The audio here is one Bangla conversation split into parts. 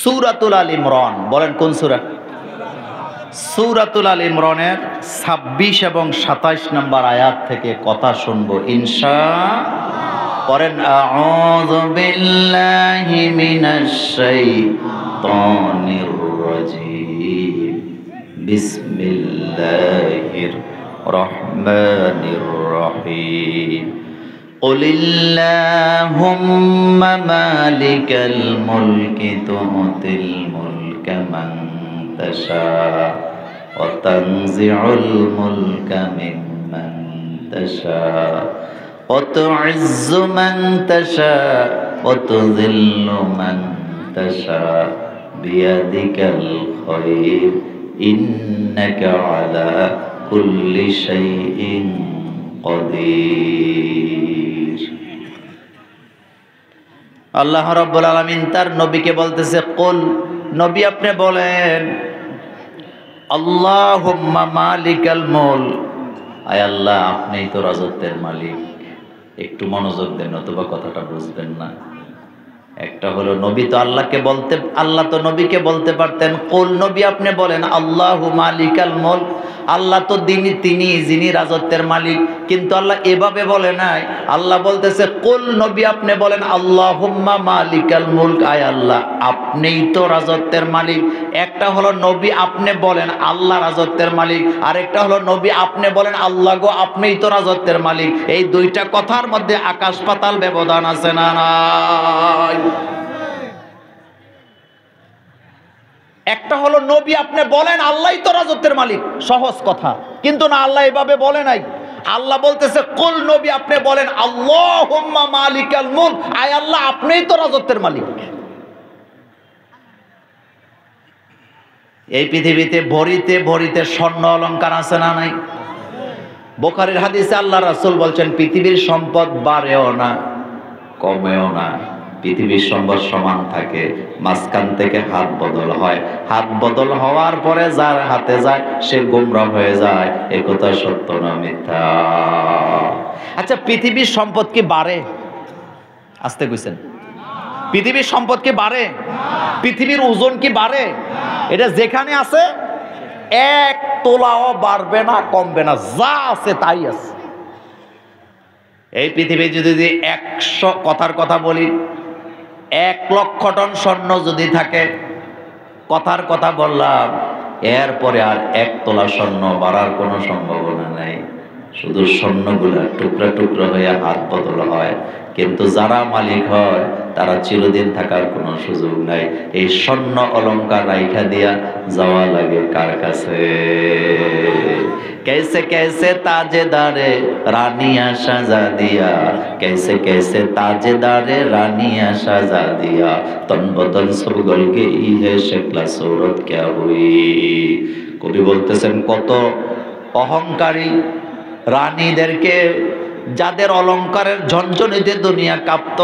সূরাতুল আল ইমরান, বলেন কোন সূরা? সূরাতুল আল ইমরানের ২৬ এবং ২৭ নম্বর আয়াত থেকে কথা শুনবো ইনশাআল্লাহ। পড়েন আউযু বিল্লাহি মিনাশ শাইতানির রাজীম, বিসমিল্লাহির রহমানির রহিম। কুলিল্লাহুম্মা মালিকাল মুলকি তু'তিল মুলকা মান তাশা ওয়া তানজি'ুল মুলকা মিম্মান তাশা ওয়া তু'ইজ্জু মান তাশা ওয়া তুযিল্লু মান তাশা বিয়াদিকাল খায়র ইন্নাকা আলা কুল্লি শাইইন কাদির। আল্লাহ রাব্বুল আলামিন তার নবীকে বলতেছে, কুল, নবী আপনি বলেন, আল্লাহুম্মা মালিকাল মুলক, আয় আল্লাহ আপনিই তো রাজত্বের মালিক। একটু মনোযোগ দেন, অথবা কথাটা বুঝবেন না। একটা হলো নবী তো আল্লাহকে বলতে, আল্লাহ তো নবীকে বলতে পারতেন, কুল, নবী আপনি বলেন আল্লাহু মালিকাল মুলক, আল্লাহ তো তিনি যিনি রাজত্বের মালিক। কিন্তু আল্লাহ এভাবে বলে নাই, আল্লাহ বলতেছে কুল, নবী আপনি বলেন আল্লাহুম্মা মালিকাল মুলক, আয় আল্লাহ আপনিই তো রাজত্বের মালিক। একটা হলো নবী আপনি বলেন আল্লাহ রাজত্বের মালিক, আর একটা হলো নবী আপনি বলেন আল্লাহ গো আপনিই তো রাজত্বের মালিক। এই দুইটা কথার মধ্যে আকাশ পাতাল ব্যবধান আছে না নাই? একটা হলো নবী আপনি বলেন আল্লাহই তো রাজত্বের মালিক, সহজ কথা, কিন্তু না, আল্লাহ এভাবে বলে নাই। আল্লাহ বলতেছে কুল, নবী আপনি বলেন আল্লাহুম্মা মালিকাল মুলক, আয় আল্লাহ আপনিই তো রাজত্বের মালিক। এই পৃথিবীতে ভরিতে ভরিতে স্বর্ণ অলংকার আছে না নাই? বুখারীর হাদিসে আল্লাহ রাসূল বলছেন, পৃথিবীর সম্পদ বাড়েও না কমেও না, পৃথিবীর সম্পদ সমান থাকে, মাঝখান থেকে হাত বদল হয়, হাত বদল হওয়ার পরে যার হাতে যায় সে গোমরা হয়ে যায়। এ কথা সত্য না মিথ্যা? আচ্ছা, পৃথিবীর সম্পদ কি বাড়ে? আসতে কইছেন, পৃথিবীর সম্পদ কি বাড়ে? পৃথিবীর ওজন কি বাড়ে? এটা যেখানে আছে এক তোলাও বাড়বে না কমবে না, যা আছে তাই আছে। এই পৃথিবী যদি 100 কথার কথা বলি, 1,00,000 টন স্বর্ণ যদি থাকে, কথার কথা বললাম, এরপরে আর 1 তোলা স্বর্ণ বাড়ার কোনো সম্ভাবনা নাই। শুধু স্বর্ণগুলা টুকরা টুকরা হয়ে হাত বদল হয়, কিন্তু যারা মালিক হয় তারা চিরদিন থাকার কোনো সুযোগ নাই। এই স্বর্ণ অলংকার রাইখা দিয়া যাওয়া লাগে কার কাছে? कैसे कैसे ताजेदारे रानिया शहजादिया, कैसे कैसे ताजेदारे रानिया शहजादिया, तन बदन सब गल गई है शक्ल सूरत क्या हुई। কবি বলতেছেন, কত অহংকারী রানীদেরকে, যাদের অলংকারের ঝনঝনিতে দুনিয়া কাঁপত,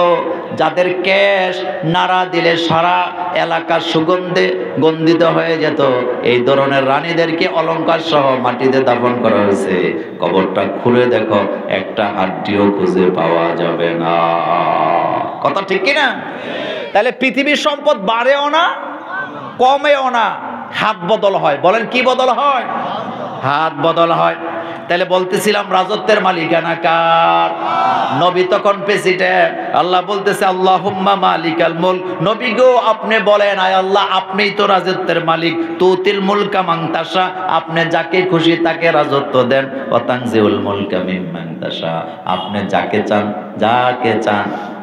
যাদের কেশ নাড়া দিলে সারা এলাকা সুগন্ধে গন্ধিত হয়ে যেত, এই ধরনের রানীদেরকে অলংকার সহ মাটিতে দাফন করা হয়েছে। কবরটা খুলে দেখো, একটা হাড্ডিও খুঁজে পাওয়া যাবে না। কথা ঠিক কিনা? তাহলে পৃথিবীর সম্পদ বাড়েও না কমেও না, হাত বদল হয়। বলেন কি বদল হয়? হাত বদল হয়। তাহলে বলতেছিলাম রাজত্বের মালিকানা কার? নবী তখন প্রেসিডেন্ট। আল্লাহ বলতেছে আল্লাহুম্মা মালিকাল মুলক, নবী গো আপনি বলেন আয় আল্লাহ আপনিই তো রাজত্বের মালিক। তুতিল মুলকা মান তাশা, আপনি যাকে খুশি তাকে রাজত্ব দেন। ওয়া তানজিউল মুলকা মিম্মান তাশা, আপনি যাকে চান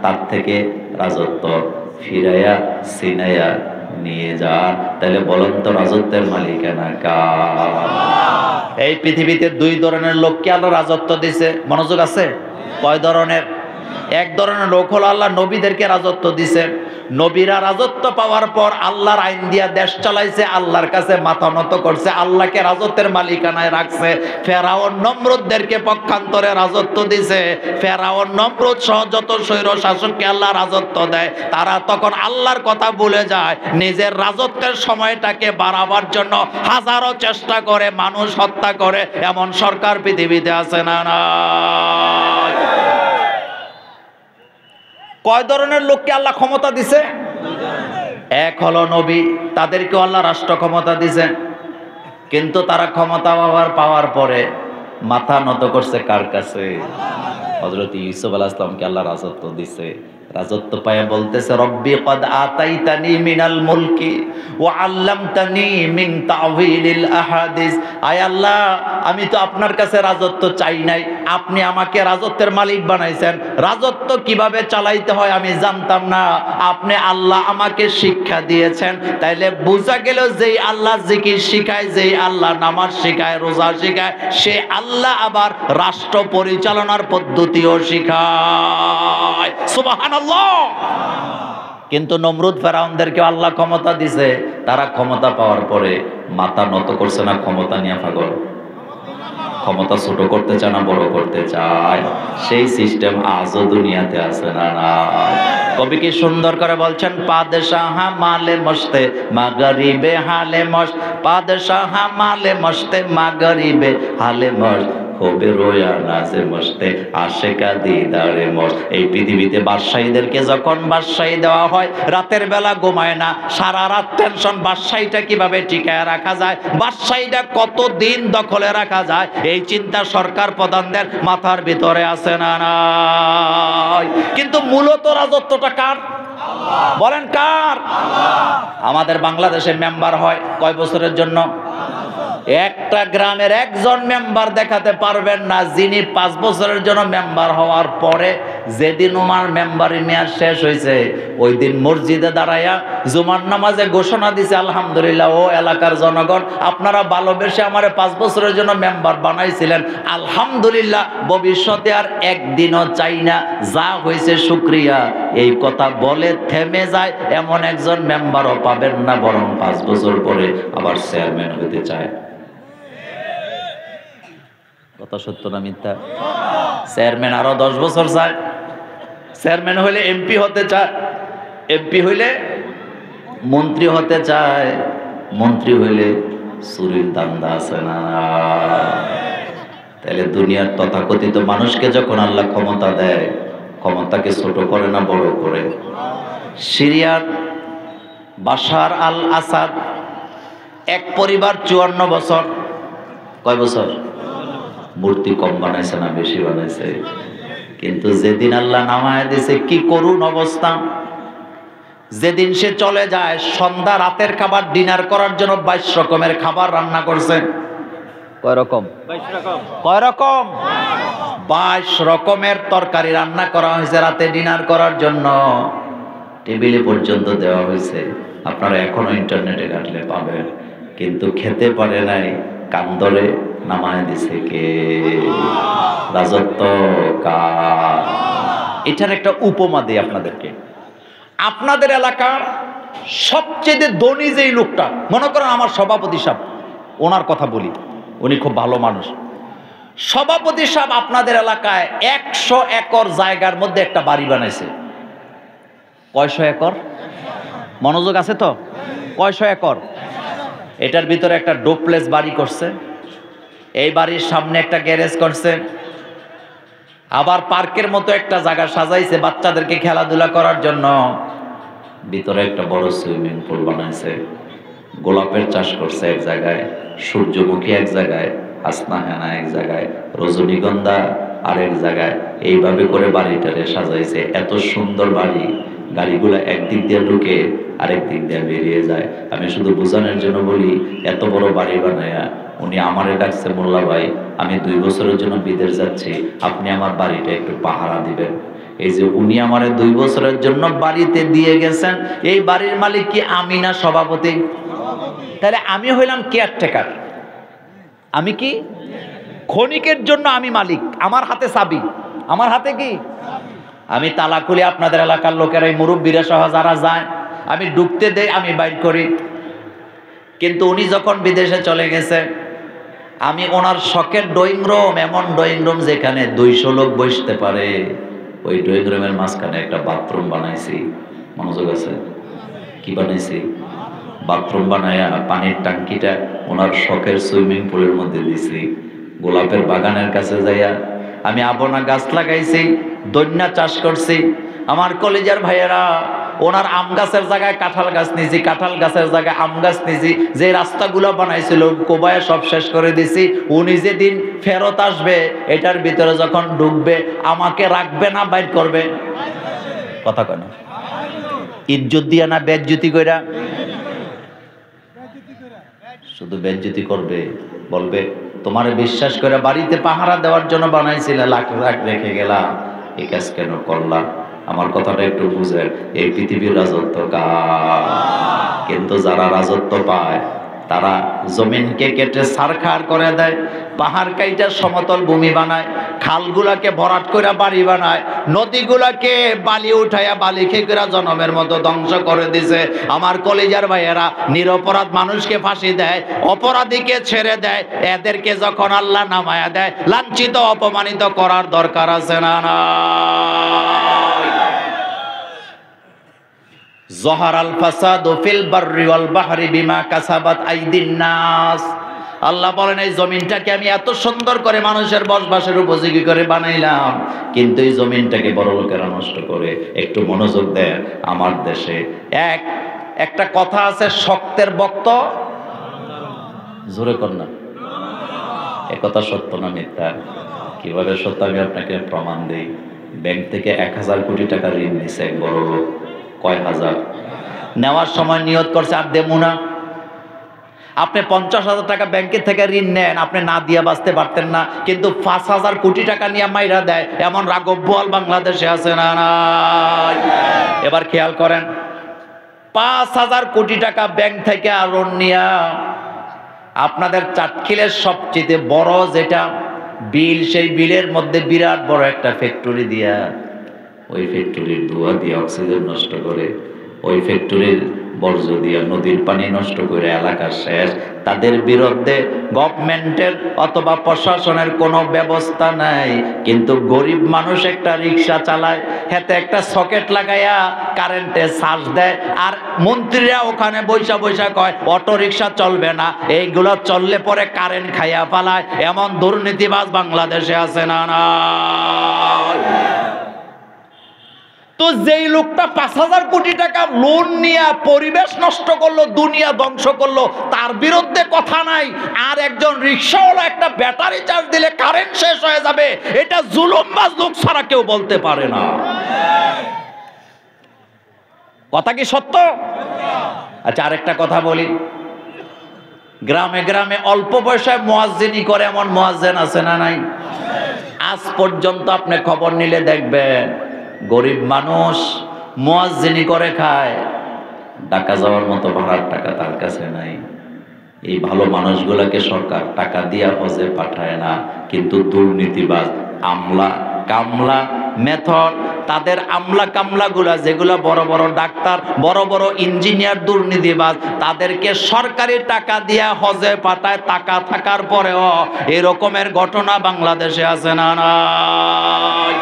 তার থেকে রাজত্ব ফিরাইয়া ছিনাইয়া নিয়ে যান। তাহলে বলেন তো রাজত্বের মালিকানা কার? এই পৃথিবীতে 2 ধরনের লোককে আল্লাহ রাজত্ব দিয়েছে। মনোযোগ আছে? কয় ধরনের? এক ধরনের লোক হলো আল্লাহ নবীদেরকে রাজত্ব দিয়েছে। নবীরা রাজত্ব পাওয়ার পর আল্লাহর আইন দিয়া দেশ চালাইছে, আল্লাহর কাছে মাথা নত করছে, আল্লাহকে রাজত্বের মালিকানায় রাখছে। ফেরাউন নমরুদদেরকে পক্ষান্তরে রাজত্ব দিয়েছে। ফেরাউন নমরুদ সহ যত স্বৈর শাসককে আল্লাহ রাজত্ব দেয়, তারা তখন আল্লাহর কথা ভুলে যায়, নিজের রাজত্বের সময়টাকে বাড়াবার জন্য হাজারো চেষ্টা করে, মানুষ হত্যা করে। এমন সরকার পৃথিবীতে আছে না না? কয় ধরনের লোককে আল্লাহ ক্ষমতা দিছে? এক হলো নবী, তাদেরকেও আল্লাহ রাষ্ট্র ক্ষমতা দিয়েছেন, কিন্তু তারা ক্ষমতা পাওয়ার পরে মাথা নত করছে কার কাছে? হযরত ইউসুফ আলাইহিস সালামকে আল্লাহ রাজত্ব দিছে। রাজত্ব পায়া বলতেছে, রব্বি কদ আতাইতানি মিনাল মুলকি ওয়া আল্লামতানি মিন তাওয়িলিল আহাদিস। আয় আল্লাহ, আমি তো আপনার কাছে রাজত্ব চাই নাই, আপনি আমাকে রাজত্বের মালিক বানাইছেন। রাজত্ব কিভাবে চালাইতে হয় আমি জানতাম না, আপনি আল্লাহ আমাকে শিক্ষা দিয়েছেন। তাইলে বোঝা গেল যেই আল্লাহ জিকির শিখায়, যেই আল্লাহ নামাজ শিখায়, রোজা শিখায়, সে আল্লাহ আবার রাষ্ট্র পরিচালনার পদ্ধতিও শিখায়। সুবহানাল্লাহ। কিন্তু নমরুদ ফেরাউনদেরকে আল্লাহ ক্ষমতা দিছে, তারা ক্ষমতা পাওয়ার পরে মাথা নত করছে না। ক্ষমতা নিয়ে পাগল, ক্ষমতা ছোট করতে চায় না বড় করতে চায়। সেই সিস্টেম আজও দুনিয়াতে আছে না? কবি কি সুন্দর করে বলছেন, পাদশাহ মালে মস্তে মাগরিবে হালে মস্ত, পাদশাহ মালে মস্তে মাগরিবে হালে মস্ত, হবে রোয়া নাজে মস্তে আশেকা দিদারে মস্ত। এই পৃথিবীতে বাদশাহীদেরকে যখন বাদশাহী দেওয়া হয়, রাতের বেলা ঘুমায় না, সারা রাত টেনশন, বাদশাহীটা কিভাবে টিকায় রাখা যায়, বাদশাহীটা কতদিন দখলে রাখা যায়, এই চিন্তা সরকার প্রধানদের মাথার ভিতরে আছে না নাই? কিন্তু মূলত রাজত্বটা কার? বলেন কার? আমাদের বাংলাদেশে মেম্বার হয় কয় বছরের জন্য? একটা গ্রামের একজন মেম্বার দেখাতে পারবেন না যিনি 5 বছরের জন্য মেম্বার হওয়ার পরে, যেদিন ওনার মেম্বারি মেয়াদ শেষ হয়েছে, ওই দিন মসজিদে দাঁড়াইয়া জুমার নামাজে ঘোষণা দিছে, আলহামদুলিল্লাহ ও এলাকার জনগণ, আপনারা ভালোবেসে আমারে 5 বছরের জন্য মেম্বার বানাইছিলেন, আলহামদুলিল্লাহ, ভবিষ্যতে আর একদিনও চাই না, যা হয়েছে শুকরিয়া। এই কথা বলে থেমে যায় এমন একজন মেম্বারও পাবেন না, বরং 5 বছর পরে আবার চেয়ারম্যান হতে চায়। কথা সত্য না মিথ্যা? চেয়ারম্যান আরো 10 বছর চায়, চেয়ারম্যান হইলে এমপি হতে চায়, এমপি হইলে মন্ত্রী হতে চায়, মন্ত্রী হইলে চুরির দান্দা আছে না? তাহলে দুনিয়ার তথাকথিত মানুষকে যখন আল্লাহ ক্ষমতা দেয়, ক্ষমতাকে ছোট করে না বড় করে? সিরিয়ার বাশার আল আসাদ এক পরিবার 54 বছর, কয় বছর? মূর্তি কম বানাইছে না বেশি বানাইছে? কিন্তু যেদিন আল্লাহ নামায় দিয়েছে, কি করুণ অবস্থা, যেদিন সে চলে যায়, সন্ধ্যা রাতের খাবার ডিনার করার জন্য 22 রকমের খাবার রান্না করছে। কয় রকম? 22 রকম। কয় রকম? 22 রকমের তরকারি রান্না করা হয়েছে রাতে ডিনার করার জন্য, টেবিলে পর্যন্ত দেওয়া হয়েছে। আপনারা এখনো ইন্টারনেটে ঘাটলে পাবেন। কিন্তু খেতে পারে নাই, কান্দরে নামায় দিছে কে? রাজত্ব কার? এটার একটা উপমা দিই আপনাদেরকে। আপনাদের এলাকার সবচেয়ে ধনী যেই লোকটা, মনে করেন আমার সভাপতি সাহেব, ওনার কথা বলি, উনি খুব ভালো মানুষ। সভাপতি সাহেব আপনাদের এলাকায় 100 একর জায়গার মধ্যে একটা বাড়ি বানাইছে। কয়শো একর? মনোযোগ আছে তো? কয়শো একর? এটার ভিতরে একটা ডুপ্লেক্স বাড়ি করছে, এই বাড়ির সামনে একটা গ্যারেজ করছে, আবার পার্কের মতো একটা জায়গা সাজাইছে বাচ্চাদেরকে খেলাধুলা করার জন্য, ভিতরে একটা বড় সুইমিং পুল বানাইছে, গোলাপের চাষ করছে এক জায়গায়, সূর্যমুখী এক জায়গায়, হাসনা হেনা এক জায়গায়, রজনীগন্ধা আরেক জায়গায়, এইভাবে করে বাড়িটারে সাজাইছে। এত সুন্দর বাড়ি, গাড়িগুলো একদিক দিয়ে ঢুকে আরেক দিক দিয়ে বেরিয়ে যায়। আমি শুধু বোঝানোর জন্য বলি, এত বড় বাড়ি বানায়া উনি আমারে ডাকছে, মোল্লা ভাই আমি 2 বছরের জন্য বিদেশ যাচ্ছি, আপনি আমার বাড়িটা একটু পাহারা দিবেন। এই যে উনি আমারে 2 বছরের জন্য বাড়িতে দিয়ে গেছেন, এই বাড়ির মালিক কি আমি না সভাপতি? তাহলে আমি হইলাম কেয়ারটেকার, আমি কি ক্ষণিকের জন্য আমি মালিক, আমার হাতে চাবি, আমার হাতে কি, আমি তালা খুলে আপনাদের এলাকার লোকেরা, এই মুরব্বীরা সহ যারা যায়, আমি ঢুকতে দেই, আমি বাইর করি। কিন্তু উনি যখন বিদেশে চলে গেছে, আমি ওনার শখের ড্রয়িং রুম, এমন ড্রয়িং রুম যেখানে 200 লোক বসতে পারে, ওই ড্রয়িং রুমের মাঝখানে একটা বাথরুম বানাইছি। মনোযোগ আছে? কি বানাইছি? বাথরুম বানায়া পানির ট্যাঙ্কিটা ওনার শখের সুইমিং পুলের মধ্যে দিছি। গোলাপের বাগানের কাছে যাইয়া আমি আবনা গাছ লাগাইছি, দৈন্যা চাষ করছি। আমার কলেজের ভাইয়েরা, ওনার আম গাছের জায়গায় কাঁঠাল গাছ নিয়েছি, কাঁঠাল গাছের জায়গায় আম গাছ নিয়েছি, যে রাস্তাগুলো বানাইছিল কোবায় সব শেষ করে দিছি। উনি যেদিন ফেরত আসবে এটার ভিতরে যখন ঢুকবে আমাকে রাখবে না বাইর করবে? কথা কয় না? ইজ্জত দিয়া না বেজ্জতি কইরা? শুধু বেজ্জতি করবে, বলবে তোমারে বিশ্বাস করে বাড়িতে পাহারা দেওয়ার জন্য বানাইছিলে, লাখ লাখ রেখে গেলাম, এই কাজ কেন করলাম? আমার কথাটা একটু বুঝেন, এই পৃথিবীর রাজত্ব কার? কিন্তু যারা রাজত্ব পায় তারা জমিনকে কেটে ছারখার করে দেয়, পাহাড় কাইটা সমতল ভূমি বানায়, খালগুলাকে ভরাট করে বাড়ি বানায়, নদীগুলাকে বালি উঠাইয়া বালি খেকরা জনমের মতো ধ্বংস করে দিছে। আমার কলিজার ভাইয়েরা, নিরপরাধ মানুষকে ফাঁসি দেয়, অপরাধীকে ছেড়ে দেয়। এদেরকে যখন আল্লাহ নামায়া দেয়, লাঞ্ছিত অপমানিত করার দরকার আছে না? না। যহারাল ফাসাদু ফিল বাররি ওয়াল বাহরি বিমা কাসাবাত আইদিন নাস। আল্লাহ বলেন এই জমিনটাকে আমি এত সুন্দর করে মানুষের বসবাসের উপযোগী করে বানাইলাম, কিন্তু এই জমিনটাকে বড় লোকেরা নষ্ট করে। একটু মনোযোগ দেন। আমার দেশে একটা কথা আছে, শক্তের বক্ত জোরে কর না। এ কথা সত্য না মিথ্যা? কিভাবে সত্য আমি আপনাকে প্রমাণ দেই। ব্যাংক থেকে 1000 কোটি টাকা ঋণ নিছে এক বড় লোক। কয় হাজার? নেওয়ার সময় নিয়ত করছে আর দেবো না। আপনি 50,000 টাকা ব্যাংকের থেকে ঋণ নেন, আপনি না দিয়ে বাঁচতে পারতেন না, কিন্তু 5,000 কোটি টাকা নিয়ে মাইরা দেয়, এমন রাঘব বোয়াল বাংলাদেশে আছে না? নাই। এবার খেয়াল করেন, 5,000 কোটি টাকা ব্যাংক থেকে ঋণ নিয়া আপনাদের চাটখিলের সবচেয়ে বড় যেটা বিল, সেই বিলের মধ্যে বিরাট বড় একটা ফ্যাক্টরি দিয়া, ওই ফ্যাক্টরির ধোঁয়া দিয়ে অক্সিজেন নষ্ট করে, ওই ফ্যাক্টরির বর্জ্য দিয়ে নদীর পানি নষ্ট করে এলাকা শেষ। তাদের বিরুদ্ধে গভর্নমেন্টের অথবা প্রশাসনের কোনো ব্যবস্থা নাই, কিন্তু গরিব মানুষ একটা রিক্সা চালায়, হাতে একটা সকেট লাগাইয়া কারেন্টে চার্জ দেয়, আর মন্ত্রীরা ওখানে বৈশা বৈশা কয় অটো রিক্সা চলবে না, এইগুলো চললে পরে কারেন্ট খাইয়া পালায়। এমন দুর্নীতিবাজ বাংলাদেশে আছে না? না। তো যেই লোকটা 5,000 কোটি টাকা লোন নিয়ে পরিবেশ নষ্ট করলো, দুনিয়া ধ্বংস করলো, তার বিরুদ্ধে কথা নাই। আর একজন রিক্সাওয়ালা একটা ব্যাটারি চার্জ দিলে কারেন্ট শেষ হয়ে যাবে, এটা জুলুমবাজ লোক ছাড়া কেউ বলতে পারে না। কথা কি সত্য? আচ্ছা, আরেকটা কথা বলি। গ্রামে গ্রামে অল্প পয়সায় মুয়াজ্জিনি করে এমন মুয়াজ্জিন আছে না? নাই। আজ পর্যন্ত আপনি খবর নিলে দেখবেন গরিব মানুষ মুয়াজ্জিনি করে খায়, ঢাকা যাওয়ার মতো ভাড়ার টাকা তার কাছে নাই। এই ভালো মানুষগুলোকে সরকার টাকা দিয়া হজে পাঠায় না, কিন্তু দুর্নীতিবাজ আমলা কামলা মেথর, তাদের আমলা কামলাগুলা যেগুলা বড় বড় ডাক্তার, বড় বড় ইঞ্জিনিয়ার, দুর্নীতিবাজ, তাদেরকে সরকারি টাকা দিয়া হজে পাঠায়। টাকা থাকার পরেও এরকমের ঘটনা বাংলাদেশে আছে না? নাই।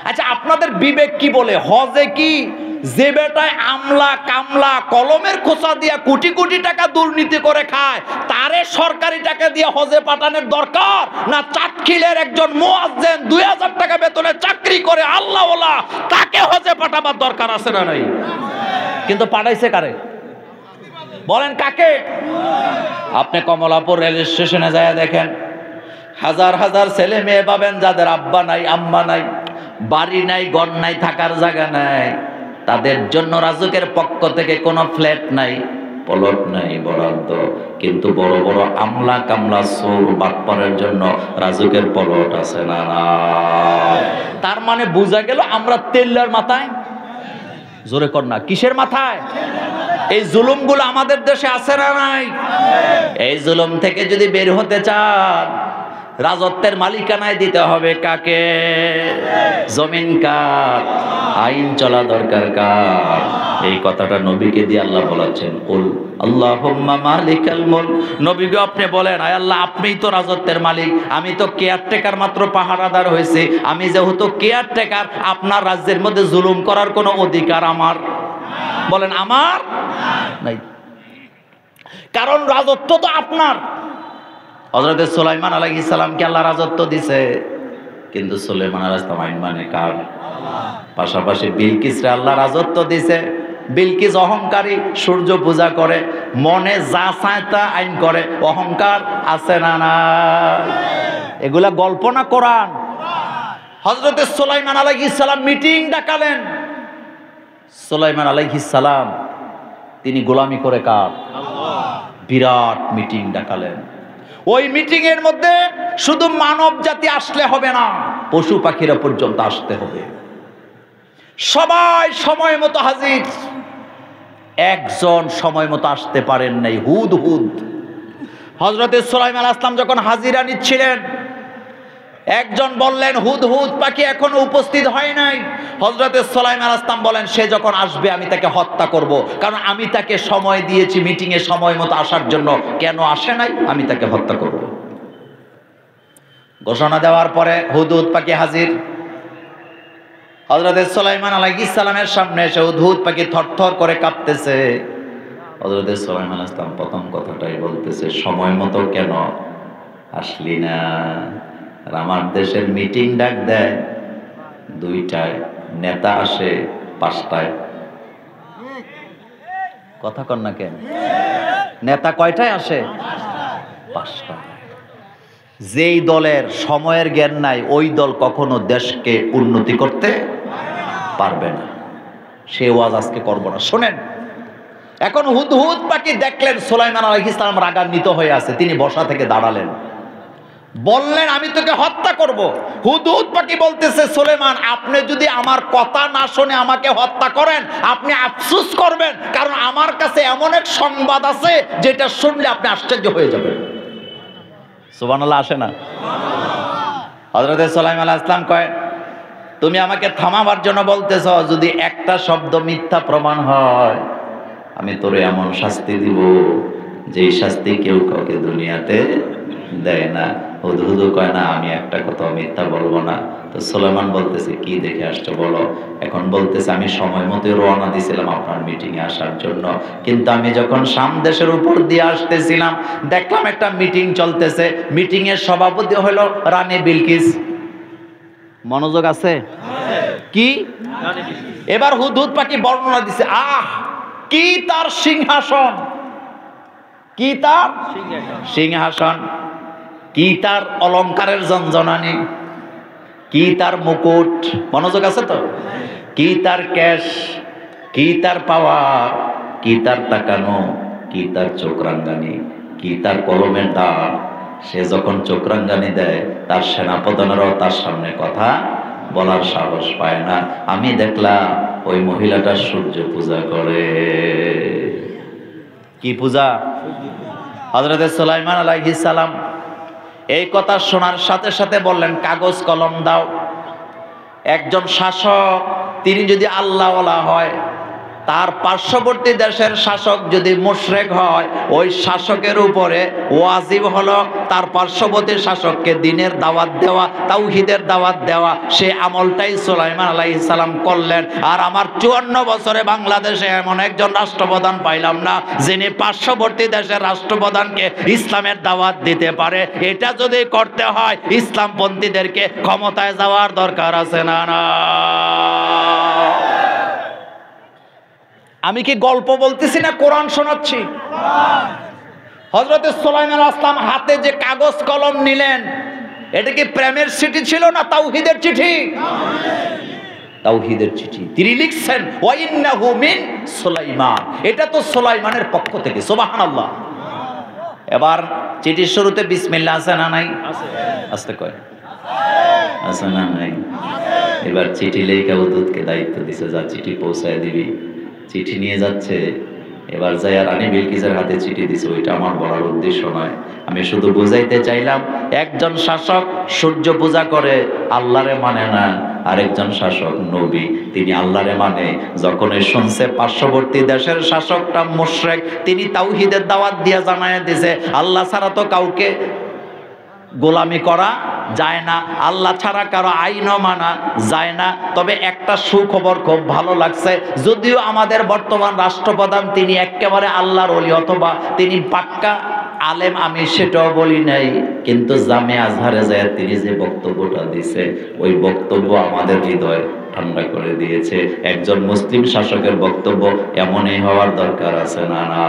আচ্ছা, আপনাদের বিবেক কি বলে? হজে কি যে বেটায় আমলা কামলা কলমের খোঁচা দিয়া কোটি কোটি টাকা দুর্নীতি করে খায়, তারে সরকারি টাকা দিয়ে হজে পাঠানোর দরকার, না চাটখিলের একজন মুয়াজ্জিন 2000 টাকা বেতনে চাকরি করে আল্লাহওয়ালা, তাকে হজে পাঠাবার দরকার আছে না? নাই। কিন্তু পাঠাইছে কারে? বলেন কাকে? আপনি কমলাপুর রেল স্টেশনে যায় দেখেন, হাজার হাজার ছেলে মেয়ে পাবেন যাদের আব্বা নাই, আম্মা নাই, বাড়ি নাই, ঘর নাই, থাকার জায়গা নাই। তাদের জন্য রাজুকের পক্ষ থেকে কোনো ফ্ল্যাট নাই, প্লট নাই বরাদ্দ, কিন্তু বড় বড় আমলা কামলা চোর বাটপারের জন্য রাজুকের প্লট আছে না? তার মানে বোঝা গেল আমরা তেলের মাথায়, জোরে কর না, কিসের মাথায়? এই জুলুমগুলো আমাদের দেশে আছে না? নাই। এই জুলুম থেকে যদি বের হতে চান, রাজত্বের মালিকানায় দিতে হবে কাকে? জমিন কার? আইন চলা দরকার কার? এই কথাটা নবীকে দিয়ে আল্লাহ বলাচ্ছেন, কুল আল্লাহুম্মা মালিকাল মুলক। নবী গো, আপনি বলেন, আয় আল্লাহ, আপনিই তো রাজত্বের মালিক, আমি তো কেয়ারটেকার, মাত্র পাহারাদার হয়েছে। আমি যেহেতু কেয়ারটেকার, আপনার রাজ্যের মধ্যে জুলুম করার কোনো অধিকার আমার, বলেন, আমার নাই। কারণ রাজত্ব তো আপনার। হযরত সুলাইমান আলাইহিস সালামকে আল্লাহ রাজত্ব দিছে, কিন্তু সুলাইমান আলাইহিস সালাম আইন মানে কার? পাশাপাশি বিলকিসরে আল্লাহ রাজত্ব দিছে। বিলকিস অহংকারী, সূর্য পূজা করে, মনে যা চায় তা আইন করে। অহংকার আছে না না? এগুলা গল্প না কোরআন? হযরতে সুলাইমান আলাইহিস সালাম মিটিং ডাকালেন। সুলাইমান আলাইহিস সালাম তিনি গোলামি করে কার? আল্লাহ। বিরাট মিটিং ডাকালেন। ওই মিটিং এর মধ্যে শুধু মানব জাতি আসলে হবে না, পশু পাখিরা পর্যন্ত আসতে হবে। সবাই সময় মতো হাজির। একজন সময় মতো আসতে পারেন নাই, হুদহুদ। হযরতে সুলাইমান আলাইহিস সালাম যখন হাজিরা নিচ্ছিলেন, একজন বললেন হুদহুদ পাখি এখনো উপস্থিত হয় নাই। হযরতে সুলাইমান আলাইহিস সালাম বলেন, সে যখন আসবে আমি তাকে হত্যা করব, কারণ আমি তাকে সময় দিয়েছি মিটিং এ সময় মতো আসার জন্য, কেন আসে নাই আমি তাকে হত্যা করব। ঘোষণা দেওয়ার পরে হুদহুদ পাখি হাজির। হযরতে সুলাইমান আলাইহিস সালামের সামনে এসে হুদহুদ পাখি থরথর করে কাঁপতেছে। হযরতে সুলাইমান আলাইহিস সালাম প্রথম কথাটাই বলতেছে, সময় মতো কেন আসলি না? আর আমার দেশের মিটিং ডাক দেয় 2টায়, নেতা আসে 5টায়। কথা কন না কেন? নেতা কয়টায় আসে? 5টায়। যেই দলের সময়ের জ্ঞান নাই, ওই দল কখনো দেশকে উন্নতি করতে পারবে না। সে ওয়াজ আজকে করব না। শোনেন, এখন হুদহুদ পাখি দেখলেন সুলাইমান আলাইহিস সালাম রাগান্বিত হয়ে আছে। তিনি বসা থেকে দাঁড়ালেন, বললেন আমি তোকে হত্যা করব। হুদহুদ পাখি বলতেছে, সুলাইমান আপনি যদি আমার কথা না শুনে আমাকে হত্যা করেন, আপনি আফসোস করবেন, কারণ আমার কাছে এমন এক সংবাদ আছে যেটা শুনলে আপনি আশ্চর্য হয়ে যাবেন। সুবহানাল্লাহ আসে না? হযরতে সুলাইমান আলাইহিস সালাম কয়, তুমি আমাকে থামাবার জন্য বলতেছ, যদি একটা শব্দ মিথ্যা প্রমাণ হয় আমি তোরে এমন শাস্তি দিব যেই শাস্তি কেউ কাউকে দুনিয়াতে দেয় না। হুদহুদ কয় না, আমি একটা কথা মিথ্যা বলবো না। তো সুলাইমান বলতেছে, কি দেখে আসছো বলো। এখন বলতেছে, আমি সময় মতো রওনা দিয়েছিলাম আপনার মিটিং এ আসার জন্য, কিন্তু আমি যখন শাম দেশের উপর দিয়ে আসতেছিলাম দেখলাম একটা মিটিং চলতেছে। মিটিং এর সভাপতি হলো রানী বিলকিস। মনোযোগ আছে? কি? এবার হুদহুদ পাখি বর্ণনা দিছে, আহ কি তার সিংহাসন, কি তার সিংহাসন, কি তার অলংকারের ঝনঝনানি, কি তার মুকুট। মনোযোগ আছে তো? কি তার কেশ, কি তার পাওয়ার, কি তার তাকানো, কি তার চোখ রাঙ্গানি, কি তার কলমের দাগ। সে যখন চোখ রাঙ্গানি দেয়, তার সেনাপ্রধানেরাও তার সামনে কথা বলার সাহস পায় না। আমি দেখলাম ওই মহিলাটা সূর্য পূজা করে। কি পূজা? হযরতে সুলাইমান আলাইহিস সালাম এই কথা শোনার সাথে সাথে বললেন, কাগজ কলম দাও। একজন শাসক তিনি যদি আল্লাহওয়ালা হয়, তার পার্শ্ববর্তী দেশের শাসক যদি মুশরিক হয়, ওই শাসকের উপরে ওয়াজিব হলো তার পার্শ্ববর্তী শাসককে দ্বীনের দাওয়াত দেওয়া, তাওহীদের দাওয়াত দেওয়া। সে আমলটাই সুলাইমান আলাইহিস সালাম করলেন। আর আমার 54 বছরে বাংলাদেশে এমন একজন রাষ্ট্রপ্রধান পাইলাম না যিনি পার্শ্ববর্তী দেশের রাষ্ট্রপ্রধানকে ইসলামের দাওয়াত দিতে পারে। এটা যদি করতে হয়, ইসলামপন্থীদেরকে ক্ষমতায় যাওয়ার দরকার আছে না? না, আমি কি গল্প বলতেছি না কোরআন শোনাচ্ছি? হযরতে সুলাইমান আলাইহিস সালাম হাতে যে কাগজ কলম নিলেন, এটা কি প্রেমের চিঠি ছিল না তাওহীদের চিঠি? তাওহীদের চিঠি। তিনি লিখছেন, ওয়া ইন্নাহু মিন সুলাইমান, এটা তো সুলাইমানের পক্ষ থেকে। সুবহানাল্লাহ। এবার চিঠির শুরুতে বিসমিল্লাহ আছে না নাই? আছে। আস্তে কয়, আছে না নাই? এবার চিঠি লেখা হুদহুদকে দায়িত্ব দিছে, যা চিঠি পৌঁছায় দিবি। চিঠি নিয়ে যাচ্ছে। এবার যাইয়া রানী বিলকিসের হাতে চিঠি দিছে। ওইটা আমার বলার উদ্দেশ্য নয়, আমি শুধু বুঝাইতে চাইলাম, একজন শাসক সূর্য পূজা করে, আল্লাহরে মানে না। আরেকজন শাসক নবী, তিনি আল্লাহরে মানে। যখন শুনছে পার্শ্ববর্তী দেশের শাসকটা মুশরিক, তিনি তাওহীদের দাওয়াত দিয়া জানায়া দিছে, আল্লাহ ছাড়া তো কাউকে গোলামি করা যায় না, আল্লাহ ছাড়া কারো আইনও মানা যায় না। তবে একটা সুখবর খুব ভালো লাগছে, যদিও আমাদের বর্তমান রাষ্ট্রপ্রধান তিনি একেবারে আল্লাহর ওলি অথবা তিনি পাক্কা আলেম, আমি সেটাও বলি নাই, কিন্তু জামে আজহারে যায় তিনি যে বক্তব্যটা দিছে, ওই বক্তব্য আমাদের হৃদয় ঠান্ডা করে দিয়েছে। একজন মুসলিম শাসকের বক্তব্য এমনই হওয়ার দরকার আছে না? না।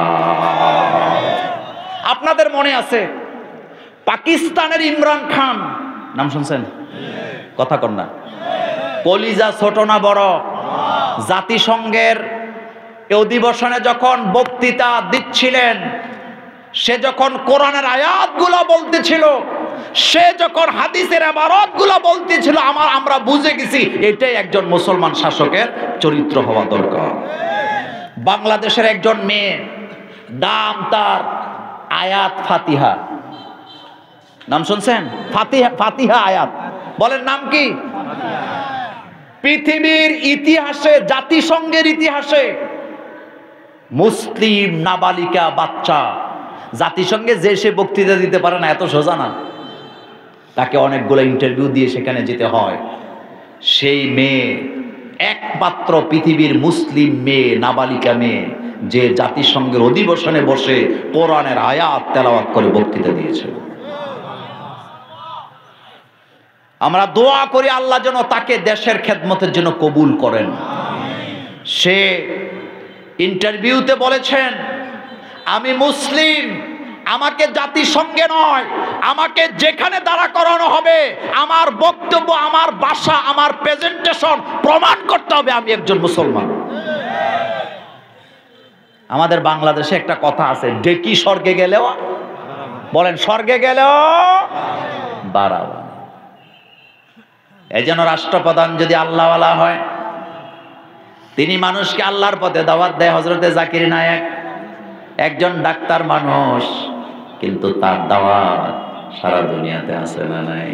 আপনাদের মনে আছে পাকিস্তানের ইমরান খান, নাম শুনছেন? কথা কন না। কলিজা ছোট না বড়? জাতিসংঘের অধিবেশনে যখন বক্তৃতা দিচ্ছিলেন, সে যখন কোরআনের আয়াতগুলো বলতেছিল, সে যখন হাদিসের ইবারতগুলো বলতেছিল, আমরা বুঝে গেছি এটাই একজন মুসলমান শাসকের চরিত্র হওয়া দরকার। বাংলাদেশের একজন মেয়ে, নাম তার আয়াত ফাতিহা, নাম শুনছেন? ফাতিহা আয়াত, বলেন নাম কি? পৃথিবীর ইতিহাসে, জাতিসংঘের ইতিহাসে মুসলিম নাবালিকা বাচ্চা জাতিসংঘে যে সে বক্তৃতা দিতে পারে না, এত সোজা না। তাকে অনেকগুলো ইন্টারভিউ দিয়ে সেখানে যেতে হয়। সেই মেয়ে একমাত্র পৃথিবীর মুসলিম মেয়ে, নাবালিকা মেয়ে, যে জাতিসংঘের অধিবেশনে বসে কোরআনের আয়াত তেলাওয়াত করে বক্তৃতা দিয়েছে। আমরা দোয়া করি আল্লাহ যেন তাকে দেশের খেদমতের জন্য কবুল করেন। সে ইন্টারভিউতে বলেছেন, আমি মুসলিম, আমাকে জাতিসংঘে নয়, আমাকে যেখানে দাঁড়া করানো হবে আমার বক্তব্য, আমার ভাষা, আমার প্রেজেন্টেশন প্রমাণ করতে হবে আমি একজন মুসলমান। আমাদের বাংলাদেশে একটা কথা আছে, ডেকি স্বর্গে গেলেও, বলেন স্বর্গে গেলেও বাড়াবা। এই জন্য রাষ্ট্রপ্রধান যদি আল্লাহওয়ালা হয়, তিনি মানুষকে আল্লাহর পথে দাওয়াত দেয়। হযরতে জাকির নায়েক একজন ডাক্তার মানুষ, কিন্তু তার দাওয়াত সারা দুনিয়াতে আছে না নাই?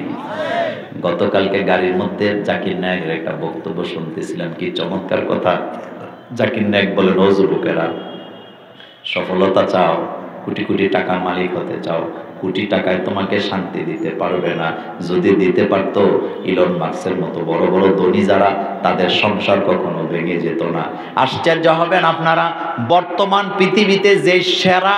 গতকালকে গাড়ির মধ্যে জাকির নায়েকের একটা বক্তব্য শুনতেছিলাম, কি চমৎকার কথা। জাকির নায়েক বলেন, ও যুবকেরা, সফলতা চাও, কোটি কোটি টাকার মালিক হতে চাও, কোটি টাকায় তোমাকে শান্তি দিতে পারবে না। যদি দিতে পারতো, ইলন মাস্কের মতো বড় বড় ধনী যারা, তাদের সংসার কখনো ভেঙে যেত না। আশ্চর্য হবেন আপনারা, বর্তমান পৃথিবীতে যে সেরা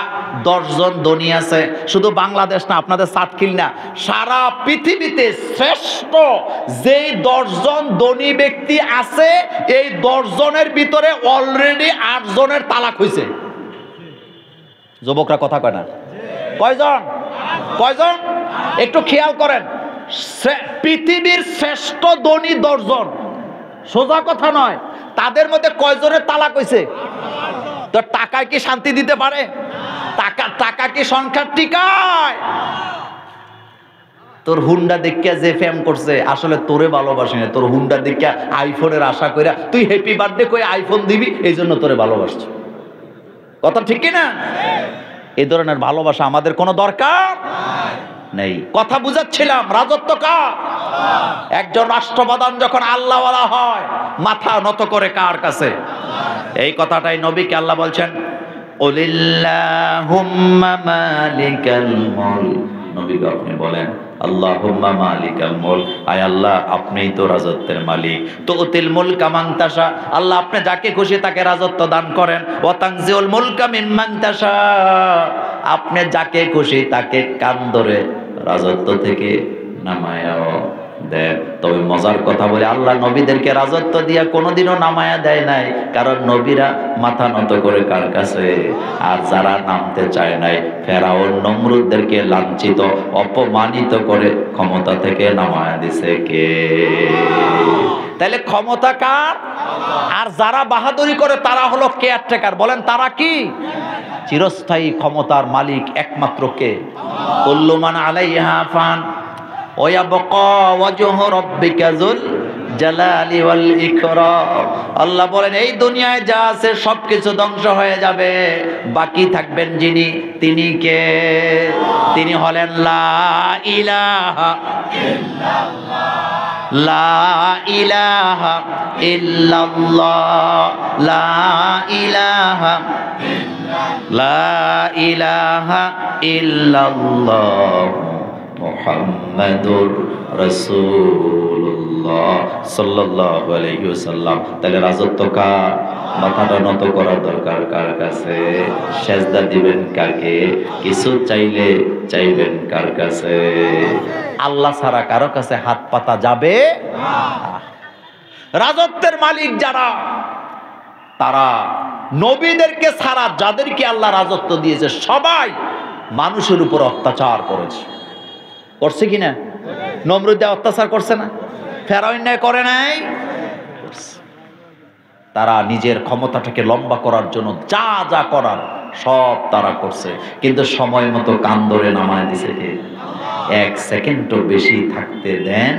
10 জন ধনী আছে, শুধু বাংলাদেশ না, আপনাদের সাতকিল না, সারা পৃথিবীতে শ্রেষ্ঠ যেই 10 জন ধনী ব্যক্তি আছে, এই 10 জনের ভিতরে অলরেডি 8 জনের তালাক হয়েছে। যুবকরা কথা কয় না? কয়জন? কয়জন? একটু খেয়াল করেন, পৃথিবীর শ্রেষ্ঠ ধনী 10 জন, সোজা কথা নয়, তাদের মধ্যে কয়জনের তালাক হয়েছে? তো টাকায় কি শান্তি দিতে পারে? টাকা কি সংখ্যা টিকায়? তোর হুন্ডা দেখিয়া যে ফেম করছে, আসলে তোরে ভালোবাসি না, তোর হুন্ডা দেখিয়া আইফোনের আশা কইরা তুই হ্যাপি বার্থডে কই আইফোন দিবি, এই জন্য তোরে ভালোবাসছ। কথা ঠিক কি না? এই ধরনের ভালোবাসা আমাদের কোনো দরকার নেই। কথা বুঝাচ্ছিলাম, রাজত্ব কার? একজন রাষ্ট্রপ্রধান যখন আল্লাহওয়ালা হয়, মাথা নত করে কার কাছে? এই কথাটাই নবীকে আল্লাহ বলছেন, কুলিল্লাহুম্মা মালিকাল মুলক। নবীকে আপনি বলেন, আল্লাহুম্মা মালিকাল মুলক, আয় আল্লাহ আপনিই তো রাজত্বের মালিক। তুতিল মুলকা মান তাশা, আল্লাহ আপনি যাকে খুশি তাকে রাজত্ব দান করেন। ওয়া তানজিউল মুলকা মিম্মান তাশা, আপনি যাকে খুশি তাকে কান ধরে রাজত্ব থেকে নামায়াও দেন। তবে মজার কথা বলে, আল্লাহ নবীদেরকে রাজত্ব দিয়া কোনোদিনও নামায়া দেয় নাই, কারণ নবীরা মাথা নত করে কার কাছে? আর যারা নামতে চায় নাই, ফেরাউন নমরুদদেরকে লাঞ্ছিত অপমানিত করে ক্ষমতা থেকে নামায়া দিছে কে? তাহলে ক্ষমতা কার? আর যারা বাহাদুরি করে তারা হলো কেয়ারটেকার। বলেন তারা কি? চিরস্থায়ী ক্ষমতার মালিক একমাত্র কে? কুল্লু মান আলাইহা ফান ওয়া ইয়াবকা ওয়াজহু রাব্বিকা যুল জালালি ওয়াল ইকরাম। আল্লাহ বলেন, এই দুনিয়ায় যা আছে সবকিছু ধ্বংস হয়ে যাবে, বাকি থাকবেন যিনি, তিনি কে? তিনি হলেন লা ইলাহা ইল্লাল্লাহ, লা ইলাহা ইল্লাল্লাহ, লা ইলাহা লা ইলাহা ইল্লাল্লাহ মুহাম্মাদুর রাসূলুল্লাহ সাল্লাল্লাহু আলাইহি ওয়াসাল্লাম। তাহলে রাজত্ব কার? মাথাটা নত করার দরকার কার কাছে? সেজদা দিবেন কাকে? কিছু চাইলে চাইবেন কার কাছে? আল্লাহ ছাড়া কারো কাছে হাত পাতা যাবে না। রাজত্বের মালিক যারা, তারা নবীদেরকে ছাড়া যাদেরকে আল্লাহ রাজত্ব দিয়েছে সবাই মানুষের উপর অত্যাচার করেছে। করছে কিনা? নমরুদে অত্যাচার করছে না? ফেরাউন করে নাই? তারা নিজের ক্ষমতাটাকে লম্বা করার জন্য যা যা করার সব তারা করছে, কিন্তু সময় মতো কান ধরে নামায় দিছে কে? 1 সেকেন্ডও বেশি থাকতে দেন